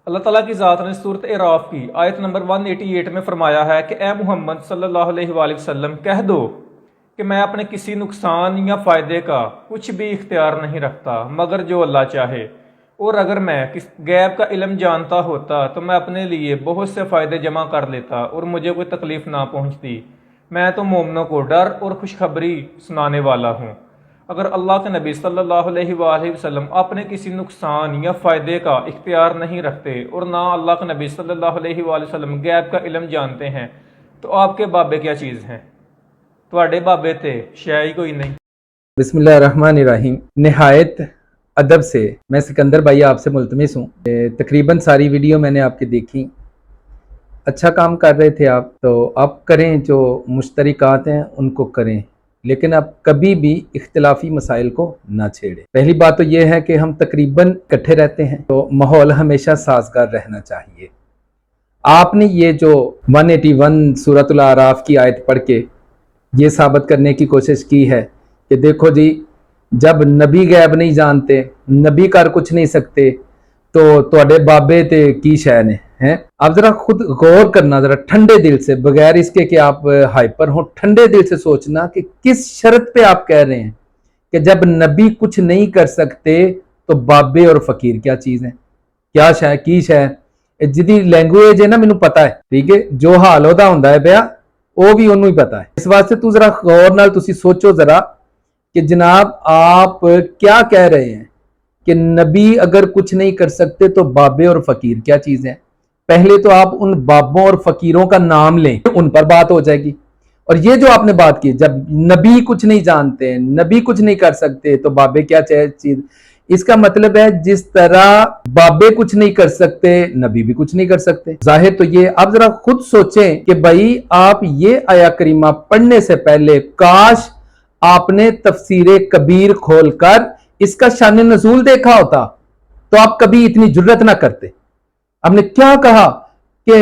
اللہ ताला की ज़ात ने सूरत एराफ की आयत नंबर 188 में फरमाया है कि ए मुहम्मद सल्लल्लाहु अलैहि वसल्लम कह दो कि मैं अपने किसी नुकसान या फ़ायदे का कुछ भी इख्तियार नहीं रखता मगर जो अल्लाह चाहे, और अगर मैं किस गैब का इल्म जानता होता तो मैं अपने लिए बहुत से फ़ायदे जमा कर लेता और मुझे कोई तकलीफ़ ना पहुँचती। मैं तो मोमिनों को डर और खुशखबरी सुनाने वाला हूँ। अगर अल्लाह के नबी सल्लल्लाहु अलैहि वसल्लम अपने किसी नुकसान या फ़ायदे का इख्तियार नहीं रखते और ना अल्लाह के नबी सल्लल्लाहु अलैहि वसल्लम गैब का इल्म जानते हैं तो आपके बाबे क्या चीज़ हैं? तुहाडे बाबे ते शै ही कोई नहीं। बिस्मिल्लाहिर्रहमानिर्रहीम। निहायत अदब से मैं सिकंदर भाई आपसे मुल्तमिस हूँ। तकरीबन सारी वीडियो मैंने आपकी देखी। अच्छा काम कर रहे थे आप, तो आप करें, जो मुश्तरिकात हैं उनको करें, लेकिन आप कभी भी इख्तिलाफी मसाइल को ना छेड़ें। पहली बात तो ये है कि हम तकरीबन इकट्ठे रहते हैं तो माहौल हमेशा साजगार रहना चाहिए। आपने ये जो 181 सूरतुल आराफ की आयत पढ़ के ये साबित करने की कोशिश की है कि देखो जी, जब नबी गैब नहीं जानते, नबी कर कुछ नहीं सकते, तो तुहाडे बाबे ते की शै ने हैं। आप जरा खुद गौर करना, जरा ठंडे दिल से, बगैर इसके कि आप हाइपर हो, ठंडे दिल से सोचना कि किस शर्त पे आप कह रहे हैं कि जब नबी कुछ नहीं कर सकते तो बाबे और फकीर क्या चीज है, क्या शै की शै। जिदी लैंगुएज है ना, मैनू पता है, ठीक है, जो हाल होता हुंदा है पिया वो भी उन्होंने ही पता है। इस वास्ते तू जरा गौर नाल तुसी सोचो जरा कि जनाब आप क्या कह रहे हैं कि नबी अगर कुछ नहीं कर सकते तो बाबे और फकीर क्या चीज है। पहले तो आप उन बाबों और फकीरों का नाम लें, उन पर बात हो जाएगी। और ये जो आपने बात की, जब नबी कुछ नहीं जानते, नबी कुछ नहीं कर सकते तो बाबे क्या चीज, इसका मतलब है जिस तरह बाबे कुछ नहीं कर सकते नबी भी कुछ नहीं कर सकते। जाहिर तो ये, आप जरा खुद सोचें कि भाई आप ये आया करीमा पढ़ने से पहले काश आपने तफसीरे कबीर खोलकर इसका शान नजूल देखा होता तो आप कभी इतनी जुर्रत ना करते। हमने क्या कहा कि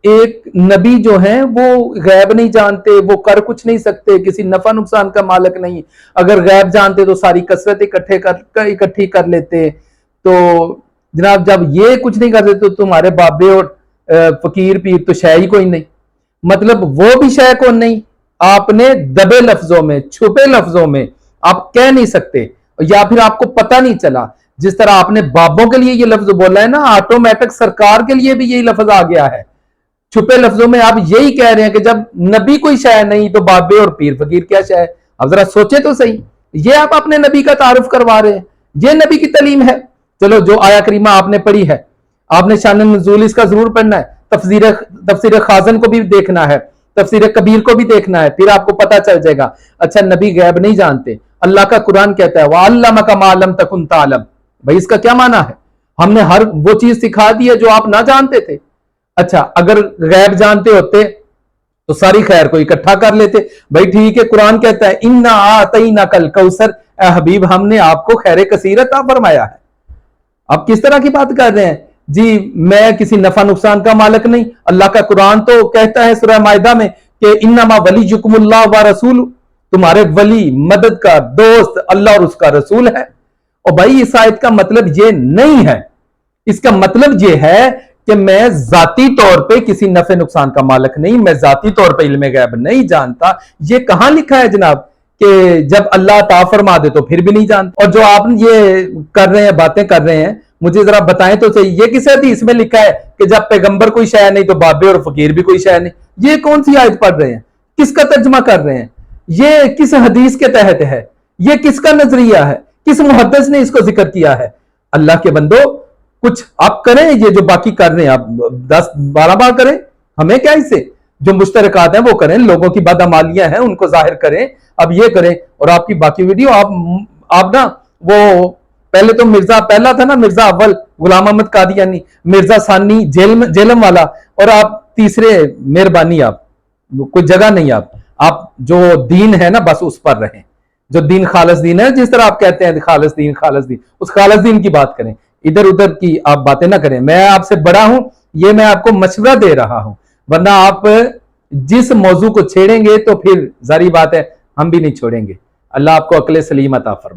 एक नबी जो हैं वो गैब नहीं जानते, वो कर कुछ नहीं सकते, किसी नफा नुकसान का मालिक नहीं। अगर गैब जानते तो सारी कसरत इकट्ठी कर लेते। तो जनाब जब ये कुछ नहीं करते तो तुम्हारे बाबे और फकीर पीर तो शय ही कोई नहीं, मतलब वो भी शय को नहीं। आपने दबे लफ्जों में, छुपे लफ्जों में आप कह नहीं सकते, या फिर आपको पता नहीं चला। जिस तरह आपने बाबों के लिए ये लफ्ज बोला है ना, ऑटोमेटिक सरकार के लिए भी यही लफ्ज आ गया है। छुपे लफ्जों में आप यही कह रहे हैं कि जब नबी कोई शय नहीं तो बाबे और पीर फकीर क्या शय। अब जरा सोचे तो सही, ये आप अपने नबी का तारुफ करवा रहे हैं, ये नबी की तालीम है। चलो, जो आया करीमा आपने पढ़ी है, आपने शान नज़ूल इसका जरूर पढ़ना है, तफसीर खाजन को भी देखना है, तफसीर कबीर को भी देखना है, फिर आपको पता चल जाएगा। अच्छा, नबी गैब नहीं जानते, अल्लाह का कुरान कहता है वअल्लमका मा लम तकुन तालम। भाई इसका क्या माना है? हमने हर वो चीज सिखा दी है जो आप ना जानते थे। अच्छा, अगर गैब जानते होते तो सारी खैर को इकट्ठा कर लेते। भाई ठीक है, कुरान कहता है इन्ना आतईना कल कौसर, ए हबीब हमने आपको खैर कसीर अता फरमाया है। आप किस तरह की बात कर रहे हैं जी? मैं किसी नफा नुकसान का मालिक नहीं। अल्लाह का कुरान तो कहता है सूरह माइदा में कि इन्नमा वलीयुकुमुल्लाह व रसूल, तुम्हारे वली, मदद का दोस्त अल्लाह और उसका रसूल है। और भाई इस आयत का मतलब ये नहीं है, इसका मतलब ये है कि मैं जाती तौर पे किसी नफे नुकसान का मालिक नहीं, मैं जाती तौर पे इल्म गैब नहीं जानता। ये कहां लिखा है जनाब कि जब अल्लाह अता फरमा दे तो फिर भी नहीं जानता? और जो आप ये कर रहे हैं, बातें कर रहे हैं, मुझे जरा बताएं तो सही, ये किस हदीस में लिखा है कि जब पैगंबर कोई शय नहीं तो बाबे और फकीर भी कोई शय नहीं? ये कौन सी आयत पढ़ रहे हैं? किसका तर्जमा कर रहे हैं? ये किस हदीस के तहत है? ये किसका नजरिया है? किस मुहद्दिस ने इसको जिक्र किया है? अल्लाह के बंदो, कुछ आप करें, ये जो बाकी कर रहे हैं आप 10-12 बार करें, हमें क्या इससे? जो मुश्तरकात हैं वो करें, लोगों की बदअमालियां हैं उनको जाहिर करें, अब ये करें। और आपकी बाकी वीडियो आप ना, वो पहले तो मिर्जा पहला था ना, मिर्जा अव्वल गुलाम अहमद कादियानी, मिर्जा सानी जेलम वाला, और आप तीसरे मेहरबानी, आप कोई जगह नहीं। आप जो दीन है ना बस उस पर रहें, जो दीन खालिस दीन है, जिस तरह आप कहते हैं खालिस दीन, उस खालिस दीन की बात करें, इधर उधर की आप बातें ना करें। मैं आपसे बड़ा हूं, ये मैं आपको मशवरा दे रहा हूं, वरना आप जिस मौजू को छेड़ेंगे तो फिर जारी बात है हम भी नहीं छोड़ेंगे। अल्लाह आपको अक्ल सलीम अता फरमाए।